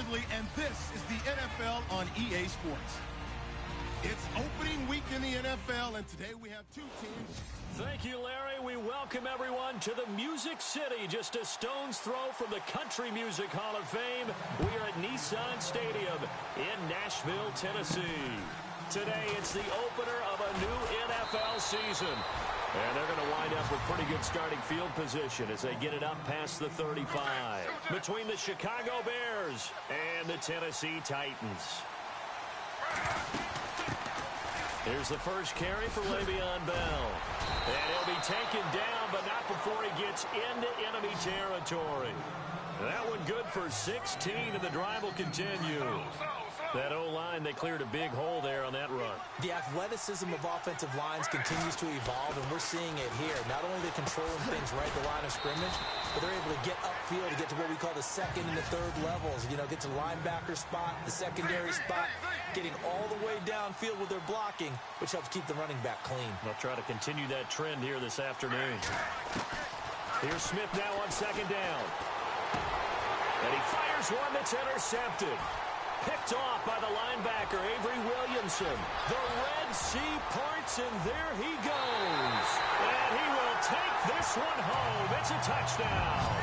Ridley, and this is the NFL on EA Sports. It's opening week in the NFL, and today we have two teams. Thank you, Larry. We welcome everyone to the Music City, just a stone's throw from the Country Music Hall of Fame. We are at Nissan Stadium in Nashville, Tennessee. Today, it's the opener of a new NFL season. And they're going to wind up with pretty good starting field position as they get it up past the 35. Between the Chicago Bears and the Tennessee Titans. Here's the first carry for Le'Veon Bell. And he'll be taken down, but not before he gets into enemy territory. That one good for 16, and the drive will continue. That O-line, they cleared a big hole there on that run. The athleticism of offensive lines continues to evolve, and we're seeing it here. Not only are they controlling things right at the line of scrimmage, but they're able to get upfield to get to what we call the second and the third levels. You know, get to the linebacker spot, the secondary spot, getting all the way downfield with their blocking, which helps keep the running back clean. They'll try to continue that trend here this afternoon. Here's Smith now on second down. And he fires one that's intercepted. Picked off by the linebacker, Avery Williamson. The Red Sea parts, and there he goes. And he will take this one home. It's a touchdown.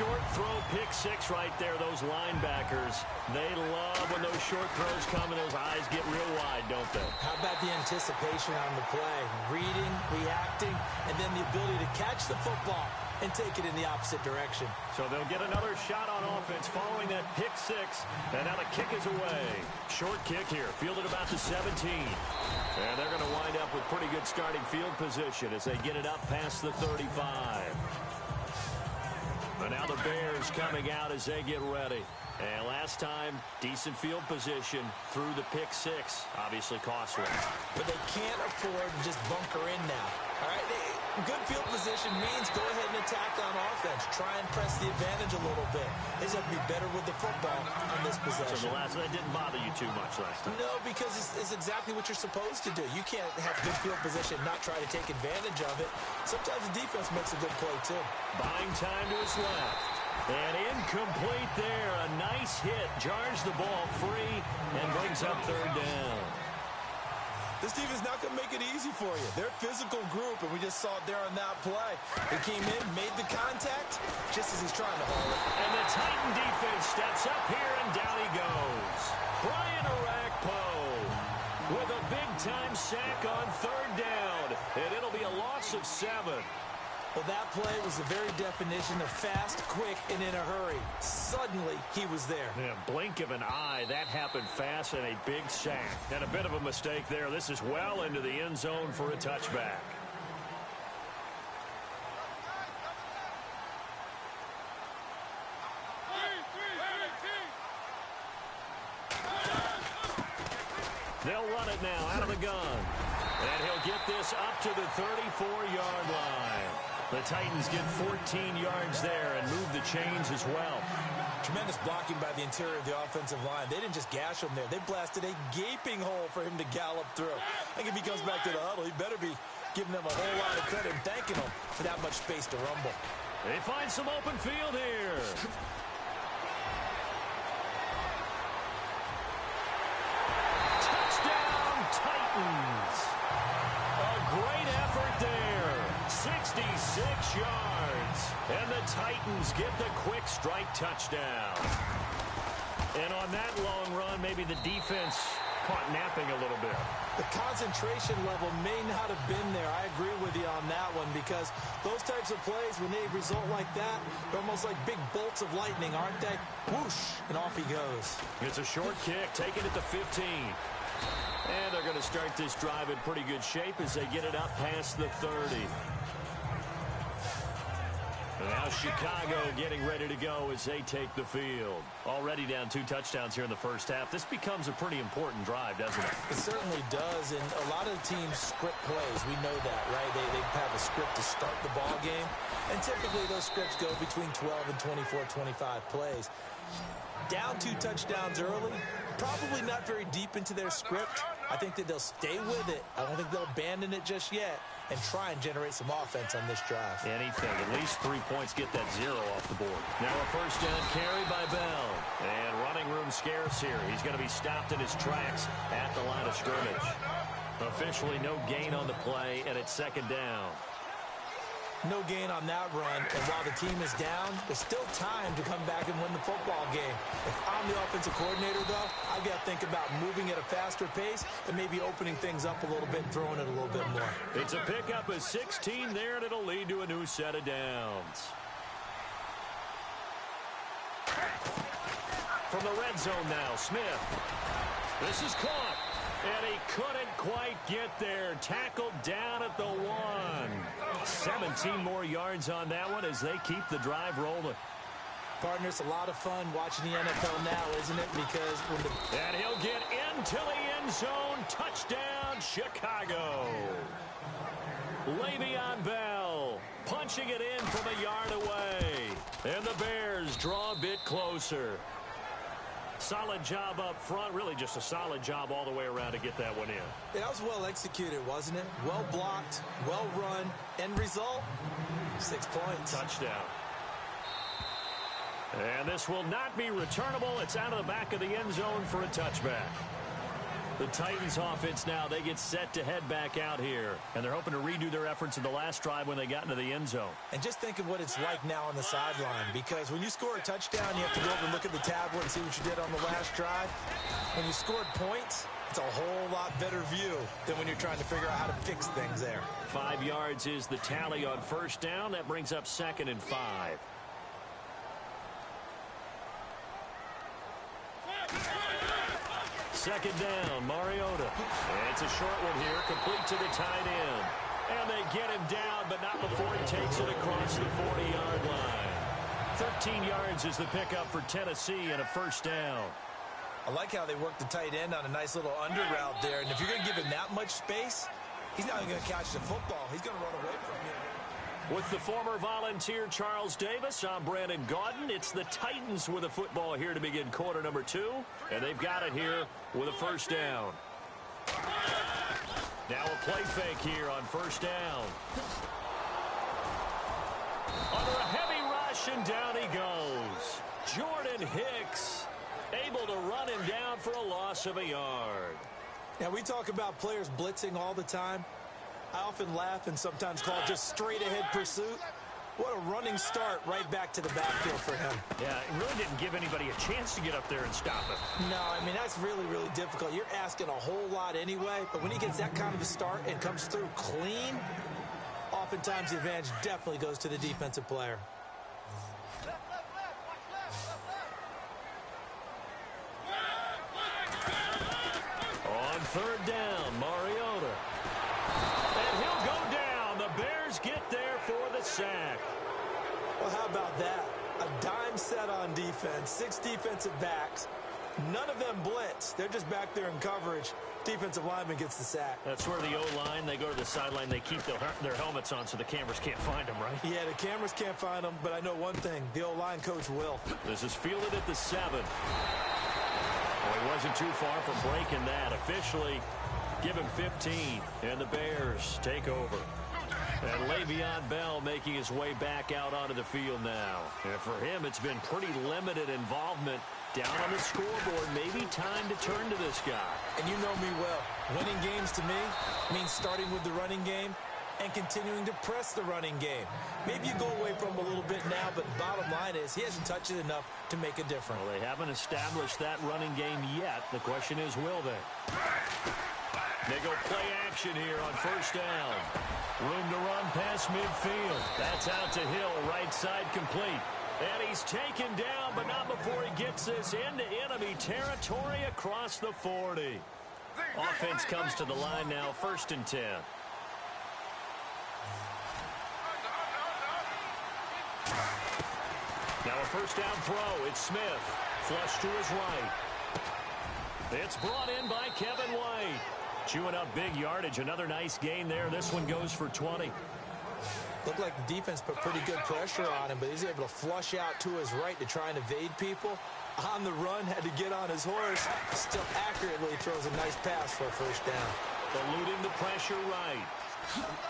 Short throw, pick six right there, those linebackers. They love when those short throws come and those eyes get real wide, don't they? How about the anticipation on the play? Reading, reacting, and then the ability to catch the football and take it in the opposite direction. So they'll get another shot on offense following that pick six. And now the kick is away. Short kick here, fielded about the 17. And they're going to wind up with pretty good starting field position as they get it up past the 35. And now the Bears coming out as they get ready. And last time, decent field position through the pick six. Obviously costly. But they can't afford to just bunker in now. All right, good field position means go ahead and attack on offense. Try and press the advantage a little bit. They just have to be better with the football on this possession. So that didn't bother you too much last time? No, because it's exactly what you're supposed to do. You can't have good field position and not try to take advantage of it. Sometimes the defense makes a good play, too. Buying time to his left. And incomplete there. A nice hit. Jars the ball free and brings up third down. This team is not going to make it easy for you. They're a physical group, and we just saw it there on that play. They came in, made the contact, just as he's trying to haul it. And the Titan defense steps up here, and down he goes. Brian Orakpo with a big-time sack on third down. And it'll be a loss of 7. Well, that play was the very definition of fast, quick, and in a hurry. Suddenly, he was there. Yeah, blink of an eye. That happened fast and a big sack. And a bit of a mistake there. This is well into the end zone for a touchback. They'll run it now out of the gun. And he'll get this up to the 34-yard line. The Titans get 14 yards there and move the chains as well. Tremendous blocking by the interior of the offensive line. They didn't just gash him there. They blasted a gaping hole for him to gallop through. I think if he comes back to the huddle, he better be giving them a whole lot of credit and thanking them for that much space to rumble. They find some open field here. Touchdown, Titans. A great effort there. 66 yards. And the Titans get the quick strike touchdown. And on that long run, maybe the defense caught napping a little bit. The concentration level may not have been there. I agree with you on that one because those types of plays, when they result like that, they're almost like big bolts of lightning, aren't they? Whoosh, and off he goes. It's a short kick, taken at the 15. And they're going to start this drive in pretty good shape as they get it up past the 30. And now Chicago getting ready to go as they take the field. Already down 2 touchdowns here in the first half. This becomes a pretty important drive, doesn't it? It certainly does, and a lot of teams script plays. We know that, right? They have a script to start the ball game, and typically those scripts go between 12 and 24, 25 plays. Down 2 touchdowns early, probably not very deep into their script. I think that they'll stay with it. I don't think they'll abandon it just yet and try and generate some offense on this drive. Anything. At least 3 points, get that 0 off the board. Now a first down carry by Bell. And running room scarce here. He's going to be stopped in his tracks at the line of scrimmage. Officially no gain on the play, and it's second down. No gain on that run, and while the team is down, there's still time to come back and win the football game. If I'm the offensive coordinator, though, I've got to think about moving at a faster pace and maybe opening things up a little bit and throwing it a little bit more. It's a pickup of 16 there, and it'll lead to a new set of downs. From the red zone now, Smith. This is caught, and he couldn't quite get there. Tackled down at the 1. 17 more yards on that one as they keep the drive rolling. Partner, it's a lot of fun watching the NFL now, isn't it? Because when the... And he'll get into the end zone. Touchdown, Chicago. Le'Veon Bell punching it in from a yard away. And the Bears draw a bit closer. Solid job up front. Really just a solid job all the way around to get that one in. Yeah, that was well executed, wasn't it? Well blocked, well run. End result, 6 points. Touchdown. And this will not be returnable. It's out of the back of the end zone for a touchback. The Titans offense now, they get set to head back out here. And they're hoping to redo their efforts in the last drive when they got into the end zone. And just think of what it's like now on the sideline. Because when you score a touchdown, you have to go over and look at the tablet and see what you did on the last drive. When you scored points, it's a whole lot better view than when you're trying to figure out how to fix things there. 5 yards is the tally on first down. That brings up 2nd and 5. Second down, Mariota. And it's a short one here, complete to the tight end. And they get him down, but not before he takes it across the 40-yard line. 13 yards is the pickup for Tennessee and a first down. I like how they work the tight end on a nice little under route there. And if you're going to give him that much space, he's not even going to catch the football. He's going to run away from you. With the former Volunteer Charles Davis, I'm Brandon Gaudin. It's the Titans with a football here to begin quarter number 2. And they've got it here with a first down. Now a play fake here on first down. Under a heavy rush, and down he goes. Jordan Hicks able to run him down for a loss of a yard. Now, we talk about players blitzing all the time. I often laugh and sometimes call it just straight-ahead pursuit. What a running start right back to the backfield for him. Yeah, it really didn't give anybody a chance to get up there and stop him. No, I mean, that's really, really difficult. You're asking a whole lot anyway, but when he gets that kind of a start and comes through clean, oftentimes the advantage definitely goes to the defensive player. On third down, Mariota. And he'll go down. The Bears get there for the sack. Well, how about that? A dime set on defense, 6 defensive backs. None of them blitz. They're just back there in coverage. Defensive lineman gets the sack. That's where the O-line, they go to the sideline, they keep their helmets on so the cameras can't find them, right? Yeah, the cameras can't find them, but I know one thing. The O-line coach will. This is fielded at the 7. Well, he wasn't too far from breaking that. Officially, give him 15, and the Bears take over. And Le'Veon Bell making his way back out onto the field now. And for him, it's been pretty limited involvement down on the scoreboard. Maybe time to turn to this guy. And you know me well. Winning games to me means starting with the running game and continuing to press the running game. Maybe you go away from him a little bit now, but the bottom line is he hasn't touched it enough to make a difference. Well, they haven't established that running game yet. The question is, will they? They go play action here on first down. Room to run past midfield. That's out to Hill, right side complete. And he's taken down, but not before he gets this into enemy territory across the 40. Offense comes to the line now, 1st and 10. Now a first down throw. It's Smith. Flush to his right. It's brought in by Kevin White. Chewing up big yardage. Another nice gain there. This one goes for 20. Looked like the defense put pretty good pressure on him, but he's able to flush out to his right to try and evade people. on the run, had to get on his horse. Still accurately throws a nice pass for a first down. Eluding the pressure right.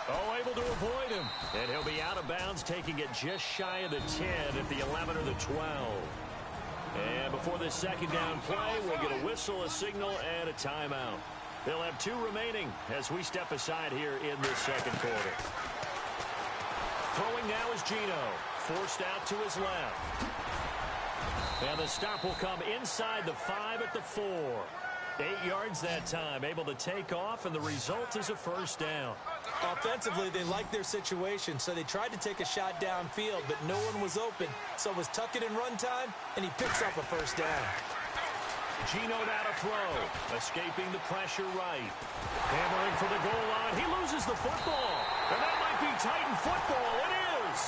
Oh, able to avoid him. And he'll be out of bounds, taking it just shy of the 10 at the 11 or the 12. And before this second down play, we'll get a whistle, a signal, and a timeout. They'll have 2 remaining as we step aside here in this second quarter. Throwing now is Gino. Forced out to his left. And the stop will come inside the 5 at the 4. 8 yards that time, able to take off, and the result is a first down. Offensively, they liked their situation, so they tried to take a shot downfield, but no one was open. So it was tuck it in run time, and he picks up a first down. Gino now to throw, escaping the pressure right. Hammering for the goal line. He loses the football, and that might be Titan football. It is.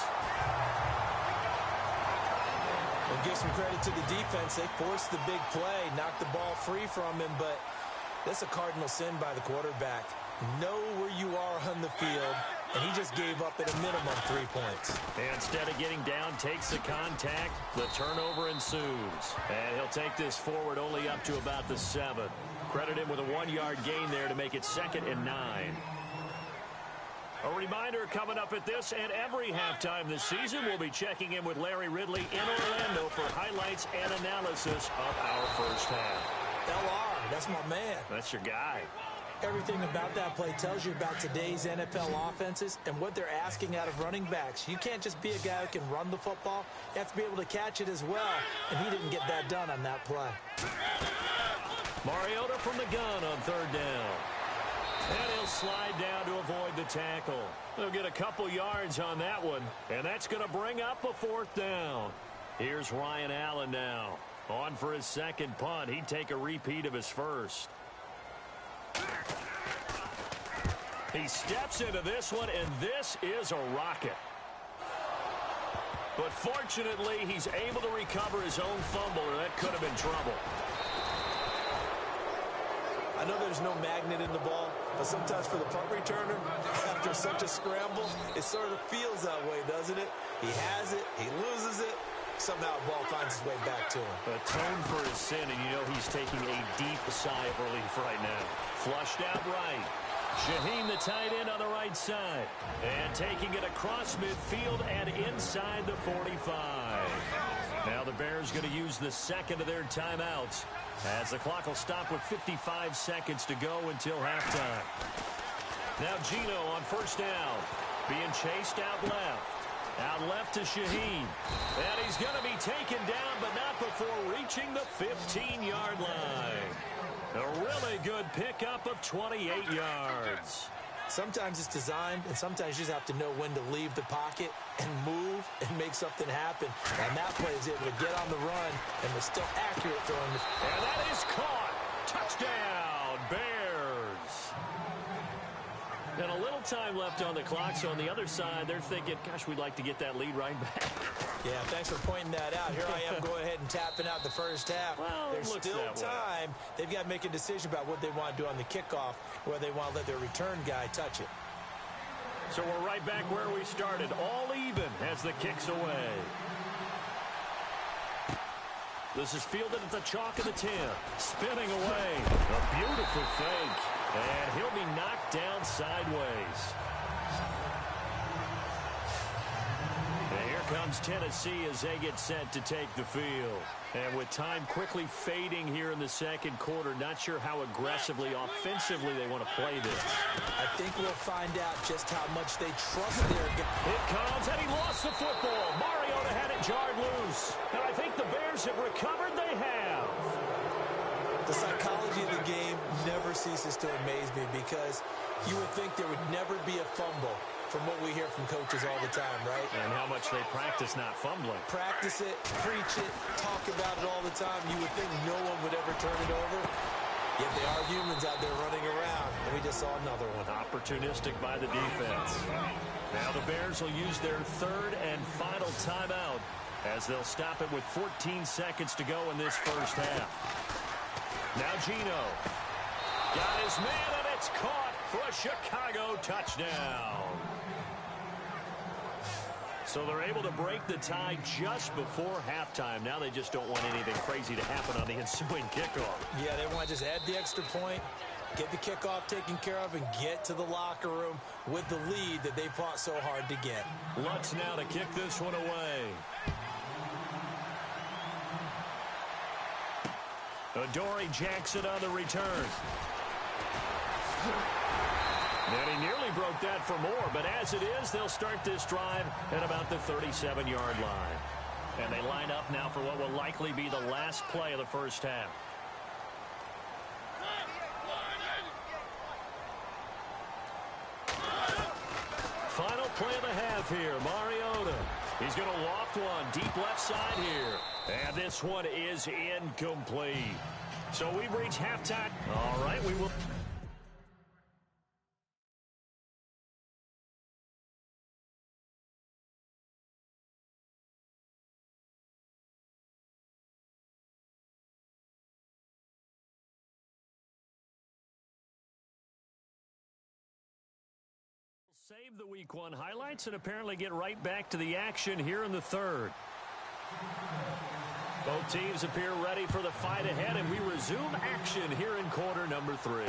And give some credit to the defense. They forced the big play, knocked the ball free from him, but that's a cardinal sin by the quarterback. Know where you are on the field, and he just gave up at a minimum 3 points. And instead of getting down, takes the contact. The turnover ensues. And he'll take this forward only up to about the 7. Credit him with a 1-yard gain there to make it 2nd and 9. A reminder coming up at this and every halftime this season, we'll be checking in with Larry Ridley in Orlando for highlights and analysis of our first half. LR, that's my man. That's your guy. Everything about that play tells you about today's NFL offenses and what they're asking out of running backs. You can't just be a guy who can run the football. You have to be able to catch it as well, and he didn't get that done on that play. Mariota from the gun on 3rd down. And he'll slide down to avoid the tackle. He'll get a couple yards on that one, and that's going to bring up a 4th down. Here's Ryan Allen now. On for his second punt. He'd take a repeat of his first. He steps into this one, and this is a rocket. But fortunately, he's able to recover his own fumble, or that could have been trouble. I know there's no magnet in the ball, but sometimes for the punt returner, after such a scramble, it sort of feels that way, doesn't it? He has it, he loses it, somehow the ball finds its way back to him. Atone for his sin, and you know he's taking a deep sigh of relief right now. Flushed out right. Shaheen, the tight end, on the right side. And taking it across midfield and inside the 45. Now the Bears going to use the second of their timeouts, as the clock will stop with 55 seconds to go until halftime. Now Gino on 1st down, being chased out left. Out left to Shaheen. And he's going to be taken down, but not before reaching the 15-yard line. A really good pickup of 28 yards. Sometimes it's designed, and sometimes you just have to know when to leave the pocket and move and make something happen. And that play is able to get on the run and was still accurate throwing. And that is caught. Touchdown, Bears. And a little time left on the clock, so on the other side, they're thinking, gosh, we'd like to get that lead right back. Yeah, thanks for pointing that out. Here I am going ahead and tapping out the first half. Well, there's still time. They've got to make a decision about what they want to do on the kickoff, where they want to let their return guy touch it. So we're right back where we started, all even as the kick's away. This is fielded at the chalk of the 10. Spinning away. A beautiful fake. And he'll be knocked down sideways. And here comes Tennessee as they get set to take the field. And with time quickly fading here in the second quarter, not sure how aggressively, offensively they want to play this. I think we'll find out just how much they trust their guy. It comes, and he lost the football. Mariota had it jarred loose. And I think the Bears have recovered. They have. The psychology of the game never ceases to amaze me, because you would think there would never be a fumble from what we hear from coaches all the time, right? And how much they practice not fumbling. Practice it, preach it, talk about it all the time. You would think no one would ever turn it over. Yet they are humans out there running around, and we just saw another one. Opportunistic by the defense. Now the Bears will use their 3rd and final timeout, as they'll stop it with 14 seconds to go in this first half. Now Gino got his man, and it's caught for a Chicago touchdown. So they're able to break the tie just before halftime. Now they just don't want anything crazy to happen on the ensuing kickoff. Yeah, they want to just add the extra point, get the kickoff taken care of, and get to the locker room with the lead that they fought so hard to get. Lutz now to kick this one away. Adoree Jackson on the return. And he nearly broke that for more, but as it is, they'll start this drive at about the 37-yard line. And they line up now for what will likely be the last play of the first half. Final play of the half here, Mariota. He's going to loft one deep left side here. And this one is incomplete. So we've reached halftime. All right, we will... Save the Week 1 highlights and apparently get right back to the action here in the third. Both teams appear ready for the fight ahead, and we resume action here in quarter number 3.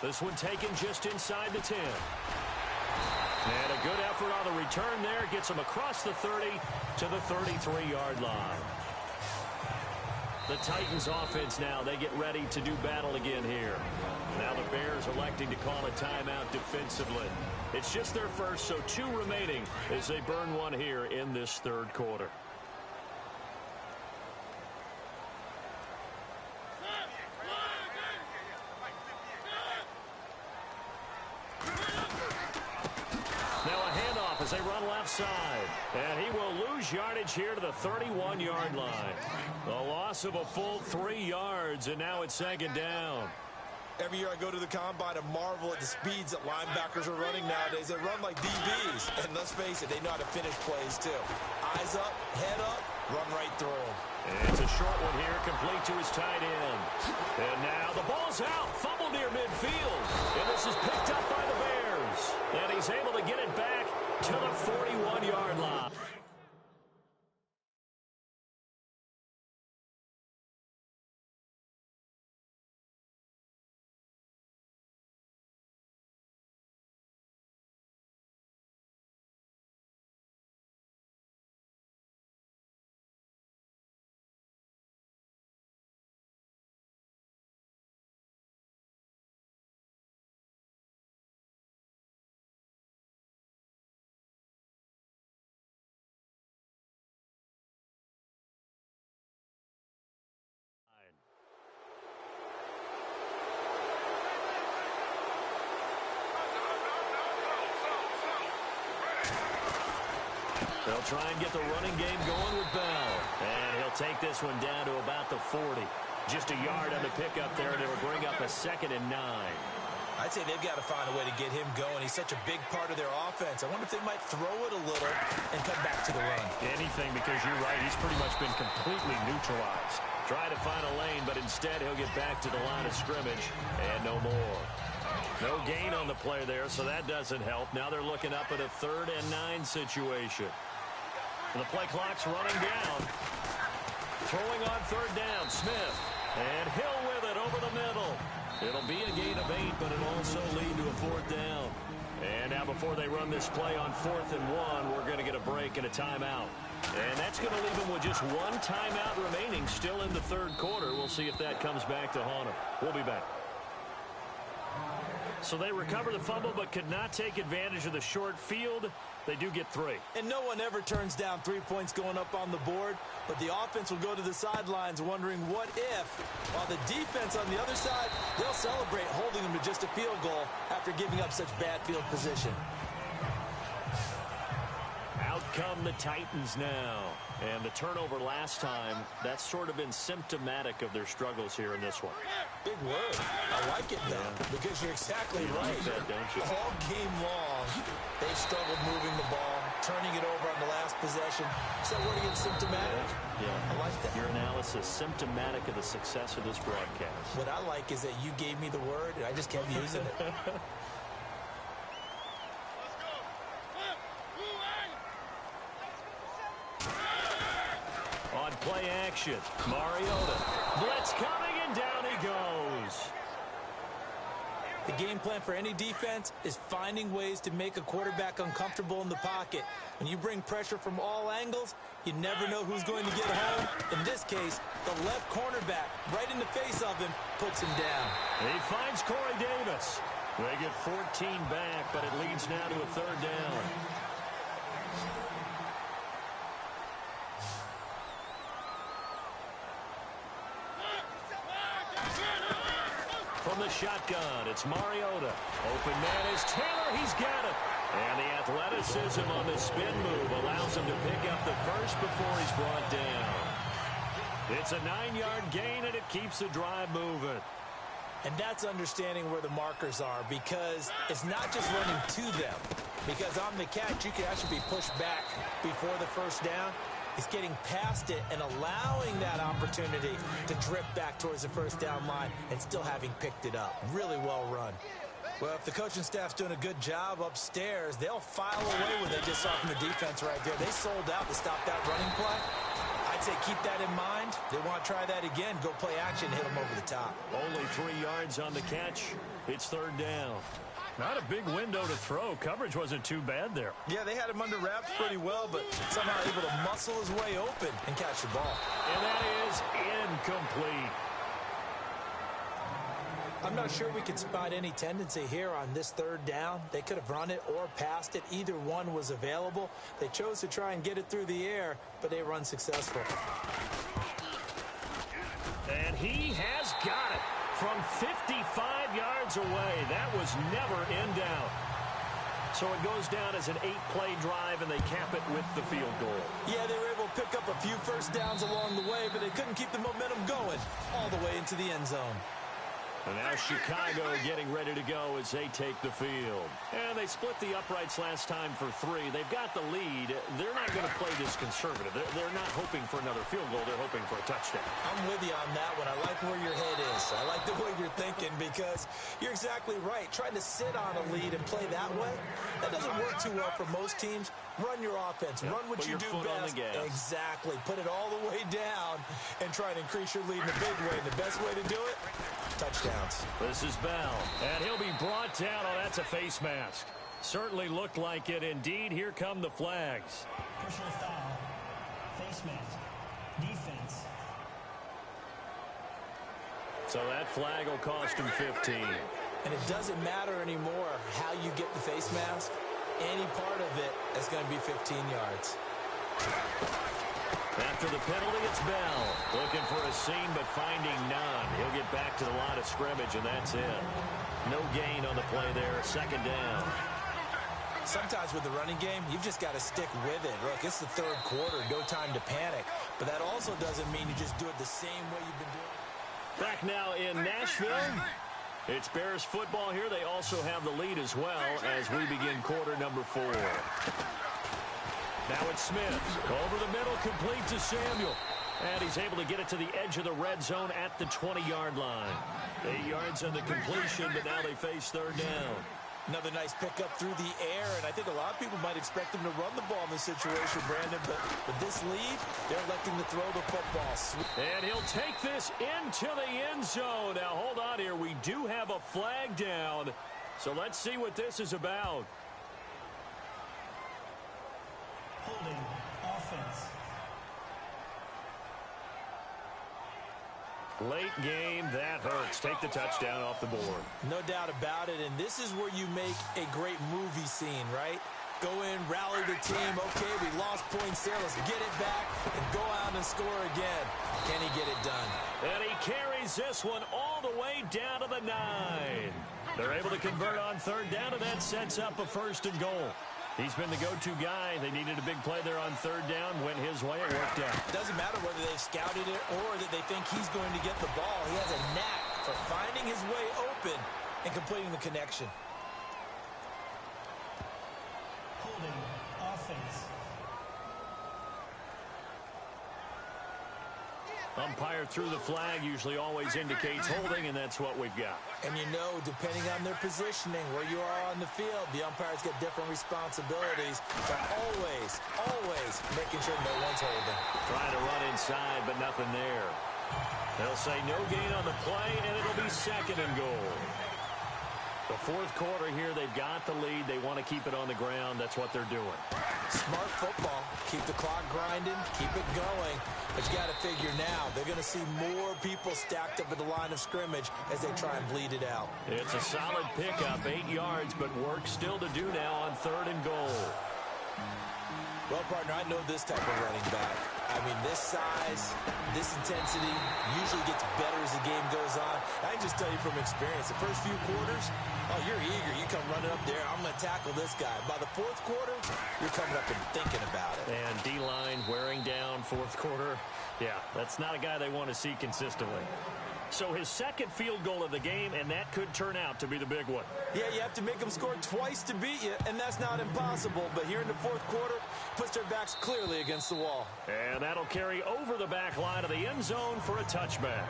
This one taken just inside the 10. And a good effort on the return there. Gets them across the 30 to the 33-yard line. The Titans offense now, they get ready to do battle again here. Now the Bears electing to call a timeout defensively. It's just their first, so 2 remaining as they burn one here in this third quarter. Now a handoff as they run left side. And he will lose yardage here to the 31-yard line. A loss of a full 3 yards, and now it's second down. Every year I go to the combine and marvel at the speeds that linebackers are running nowadays. They run like DBs. And let's face it, they know how to finish plays too. Eyes up, head up, run right through them. And it's a short one here, complete to his tight end. And now the ball's out, fumble near midfield. And this is picked up by the Bears. And he's able to get it back to the 41-yard line. They'll try and get the running game going with Bell. And he'll take this one down to about the 40. Just a yard on the pickup there, and it will bring up a 2nd and 9. I'd say they've got to find a way to get him going. He's such a big part of their offense. I wonder if they might throw it a little and come back to the run. Anything, because you're right. He's pretty much been completely neutralized. Try to find a lane, but instead he'll get back to the line of scrimmage and no more. No gain on the play there, so that doesn't help. Now they're looking up at a 3rd and 9 situation. The play clock's running down. Throwing on 3rd down, Smith. And Hill with it over the middle. It'll be a gain of 8, but it'll also lead to a 4th down. And now before they run this play on 4th and 1, we're going to get a break and a timeout. And that's going to leave them with just 1 timeout remaining still in the third quarter. We'll see if that comes back to haunt them. We'll be back. So they recover the fumble but could not take advantage of the short field. They do get 3. And no one ever turns down 3 points going up on the board, but the offense will go to the sidelines wondering what if, while the defense on the other side, they'll celebrate holding them to just a field goal after giving up such bad field position. Out come the Titans now. And the turnover last time, that's sort of been symptomatic of their struggles here in this one. Big word. I like it, though, because you're exactly right. That, don't you? All game long, they've struggled moving the ball, turning it over on the last possession. Is that word again, symptomatic? Yeah. I like that. Your analysis, symptomatic of the success of this broadcast. What I like is that you gave me the word, and I just kept using it. action. Mariota. Blitz coming, and down he goes. The game plan for any defense is finding ways to make a quarterback uncomfortable in the pocket. When you bring pressure from all angles, you never know who's going to get home. In this case, the left cornerback, right in the face of him, puts him down. He finds Corey Davis. They get 14 back, but it leads now to a third down. From the shotgun, it's Mariota. Open man is Taylor. He's got it. And the athleticism on the spin move allows him to pick up the first before he's brought down. It's a 9-yard gain, and it keeps the drive moving. And that's understanding where the markers are, because it's not just running to them. Because on the catch, you can actually be pushed back before the first down. It's getting past it and allowing that opportunity to drip back towards the first down line and still having picked it up. Really well run. Well, if the coaching staff's doing a good job upstairs, they'll file away what they just saw from the defense right there. They sold out to stop that running play. I'd say keep that in mind. They want to try that again. Go play action, hit them over the top. Only 3 yards on the catch. It's third down. Not a big window to throw. Coverage wasn't too bad there. Yeah, they had him under wraps pretty well, but somehow able to muscle his way open and catch the ball. And that is incomplete. I'm not sure we could spot any tendency here on this third down. They could have run it or passed it. Either one was available. They chose to try and get it through the air, but they were unsuccessful. And he has got it from 55 yards away. That was never in doubt. So it goes down as an 8-play drive, and they cap it with the field goal. Yeah, they were able to pick up a few first downs along the way, but they couldn't keep the momentum going all the way into the end zone. And now Chicago getting ready to go as they take the field. And they split the uprights last time for 3. They've got the lead. They're not going to play this conservative. They're not hoping for another field goal. They're hoping for a touchdown. I'm with you on that one. I like where your head is. I like the way you're thinking, because you're exactly right. Trying to sit on a lead and play that way, that doesn't work too well for most teams. Run your offense. Run what you do best. Exactly. Put it all the way down and try to increase your lead in a big way. And the best way to do it, touchdowns. This is Bell, and he'll be brought down. Oh, that's a face mask. Certainly looked like it. Indeed, here come the flags. Personal foul, face mask, defense. So that flag will cost him 15. And it doesn't matter anymore how you get the face mask. Any part of it is going to be 15 yards. After the penalty, it's Bell. Looking for a seam, but finding none. He'll get back to the line of scrimmage, and that's it. No gain on the play there. Second down. Sometimes with the running game, you've just got to stick with it. Look, it's the third quarter. No time to panic. But that also doesn't mean you just do it the same way you've been doing it. Back now in Nashville. It's Bears football here. They also have the lead as well as we begin quarter number 4. Now it's Smith. Over the middle, complete to Samuel. And he's able to get it to the edge of the red zone at the 20-yard line. 8 yards on the completion, but now they face third down. Another nice pickup through the air, and I think a lot of people might expect him to run the ball in this situation, Brandon, but with this lead, they're electing to throw the football. And he'll take this into the end zone. Now, hold on here. We do have a flag down, so let's see what this is about. Holding, offense. Late game, that hurts. Take the touchdown off the board. No doubt about it, and this is where you make a great movie scene, right? Go in, rally the team. Okay, we lost points there. Let's get it back and go out and score again. Can he get it done? And he carries this one all the way down to the 9. They're able to convert on third down, and that sets up a first and goal. He's been the go-to guy. They needed a big play there on third down. Went his way. It worked out. Doesn't matter whether they've scouted it or that they think he's going to get the ball. He has a knack for finding his way open and completing the connection. Holding, offense. Umpire threw the flag, usually always indicates holding, and that's what we've got. And you know, depending on their positioning, where you are on the field, the umpires get different responsibilities. So always making sure no one's holding. Trying to run inside, but nothing there. They'll say no gain on the play, and it'll be 2nd and goal. The 4th quarter here, they've got the lead. They want to keep it on the ground. That's what they're doing. Smart football. Keep the clock grinding. Keep it going. But you got to figure now, they're going to see more people stacked up at the line of scrimmage as they try and bleed it out. It's a solid pickup, 8 yards, but work still to do now on 3rd and goal. Well, partner, I know this type of running back. I mean, this size, this intensity usually gets better as the game goes on. I can just tell you from experience, the first few quarters, oh, you're eager. You come running up there, I'm going to tackle this guy. By the 4th quarter, you're coming up and thinking about it. And D-line wearing down 4th quarter. Yeah, that's not a guy they want to see consistently. So his 2nd field goal of the game, and that could turn out to be the big one. Yeah, you have to make them score twice to beat you, and that's not impossible. But here in the 4th quarter, puts their backs clearly against the wall. And that'll carry over the back line of the end zone for a touchback.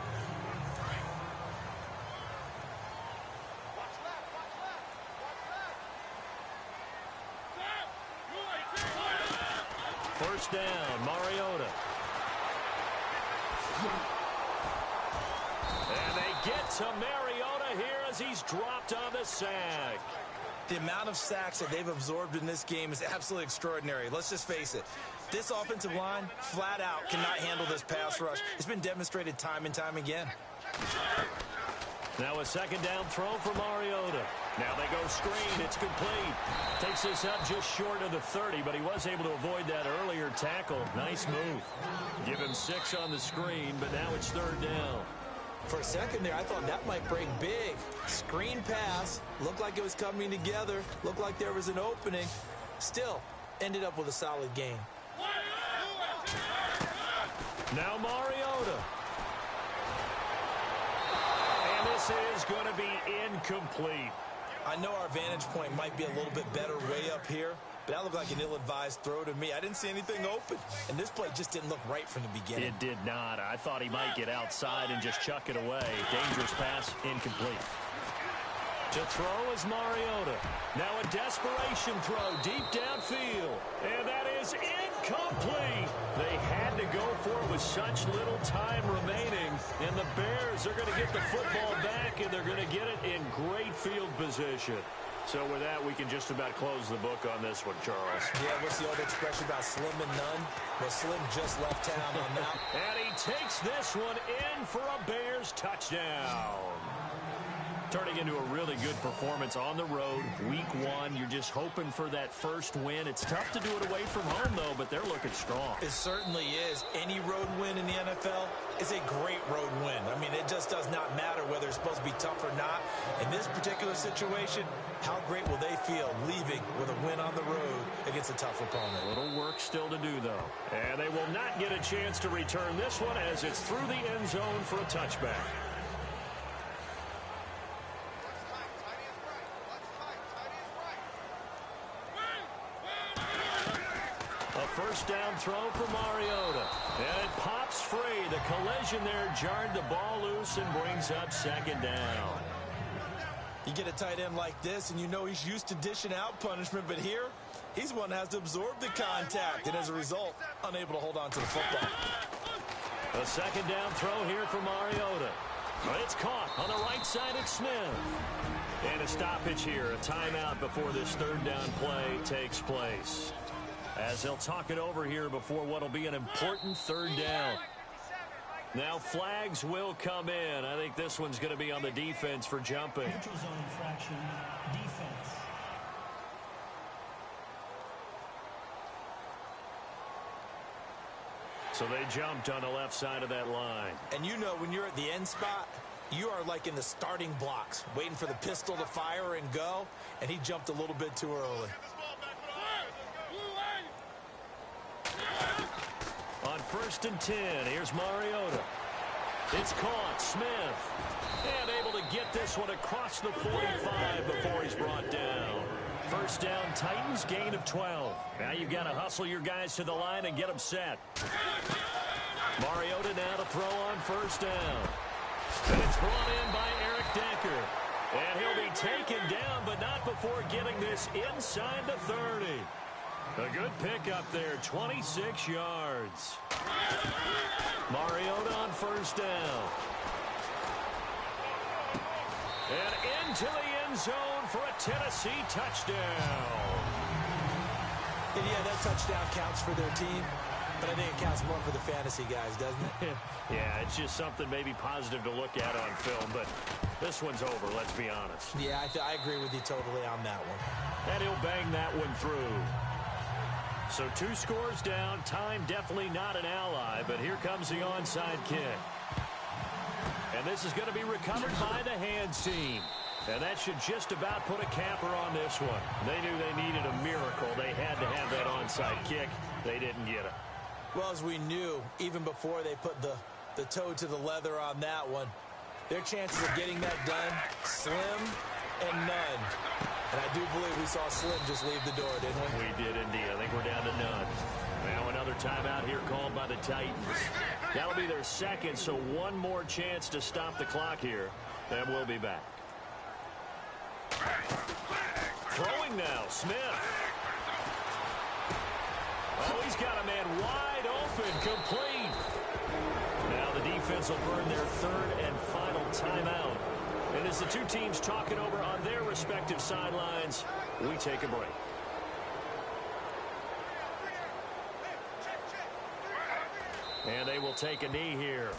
First down, Mariota. And they get to Mariota here as he's dropped on the sack. The amount of sacks that they've absorbed in this game is absolutely extraordinary. Let's just face it. This offensive line, flat out, cannot handle this pass rush. It's been demonstrated time and time again. Now a 2nd down throw for Mariota. Now they go screen. It's complete. Takes this up just short of the 30, but he was able to avoid that earlier tackle. Nice move. Give him 6 on the screen, but now it's 3rd down. For a second there, I thought that might break big. Screen pass. Looked like it was coming together. Looked like there was an opening. Still, ended up with a solid game. Now Mariota. And this is going to be incomplete. I know our vantage point might be a little bit better way up here, but that looked like an ill-advised throw to me. I didn't see anything open, and this play just didn't look right from the beginning. It did not. I thought he might get outside and just chuck it away. Dangerous pass, incomplete. To throw is Mariota. Now a desperation throw deep downfield, and that is incomplete. They had to go for it with such little time remaining, and the Bears are going to get the football back, and they're going to get it in great field position. So with that, we can just about close the book on this one, Charles. Yeah, what's the old expression about slim and none? Well, Slim just left town on that. And he takes this one in for a Bears touchdown. Turning into a really good performance on the road. Week 1, you're just hoping for that first win. It's tough to do it away from home, though, but they're looking strong. It certainly is. Any road win in the NFL is a great road win. I mean, it just does not matter whether it's supposed to be tough or not. In this particular situation, how great will they feel leaving with a win on the road against a tough opponent? A little work still to do, though. And they will not get a chance to return this one as it's through the end zone for a touchback. First down throw for Mariota. And it pops free. The collision there jarred the ball loose and brings up 2nd down. You get a tight end like this, and you know he's used to dishing out punishment, but here, he's the one that has to absorb the contact, and as a result, unable to hold on to the football. A 2nd down throw here for Mariota. But it's caught on the right side at Smith. And a stoppage here, a timeout before this 3rd down play takes place. As they'll talk it over here before what will be an important 3rd down. Now flags will come in. I think this one's going to be on the defense for jumping. Neutral zone infraction, defense. So they jumped on the left side of that line. And you know when you're at the end spot, you are like in the starting blocks, waiting for the pistol to fire and go, and he jumped a little bit too early. On 1st and 10, here's Mariota. It's caught. Smith. And able to get this one across the 45 before he's brought down. First down, Titans, gain of 12. Now you've got to hustle your guys to the line and get them set. Mariota now to throw on first down. And it's brought in by Eric Decker. And he'll be taken down, but not before getting this inside the 30. A good pickup there, 26 yards. Mariota on first down. And into the end zone for a Tennessee touchdown. And yeah, that touchdown counts for their team, but I think it counts more for the fantasy guys, doesn't it? Yeah, it's just something maybe positive to look at on film, but this one's over, let's be honest. Yeah, I agree with you totally on that one. And he'll bang that one through. So 2 scores down, time definitely not an ally, but here comes the onside kick. And this is going to be recovered by the hands team. And that should just about put a capper on this one. They knew they needed a miracle. They had to have that onside kick. They didn't get it. Well, as we knew, even before they put the toe to the leather on that one, their chances of getting that done, slim and none. And I do believe we saw Slim just leave the door, didn't we? We did indeed. I think we're down to none. Now another timeout here called by the Titans. That'll be their second, so one more chance to stop the clock here. And we'll be back. Throwing now, Smith. Oh, he's got a man wide open, complete. Now the defense will burn their third and final timeout. And as the two teams talk it over on their respective sidelines, we take a break. And they will take a knee here.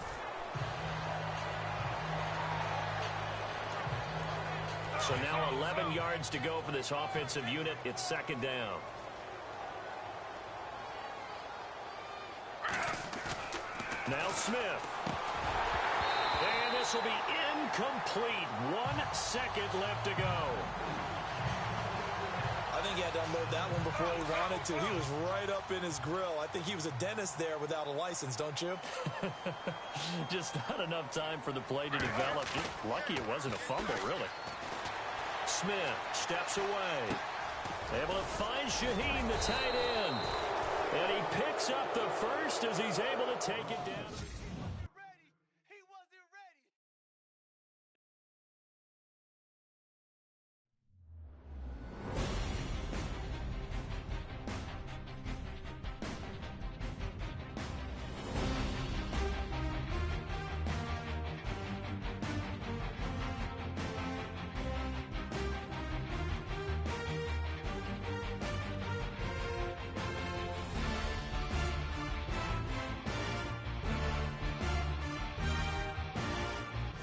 So now 11 yards to go for this offensive unit. It's second down. Now Smith. And this will be incomplete. 1 second left to go. I think he had to unload that one before he wanted to. He was right up in his grill. I think he was a dentist there without a license, don't you? Just not enough time for the play to develop. Just lucky it wasn't a fumble, really. Smith steps away. Able to find Shaheen, the tight end. And he picks up the first as he's able to take it down.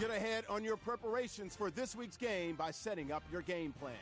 Get ahead on your preparations for this week's game by setting up your game plan.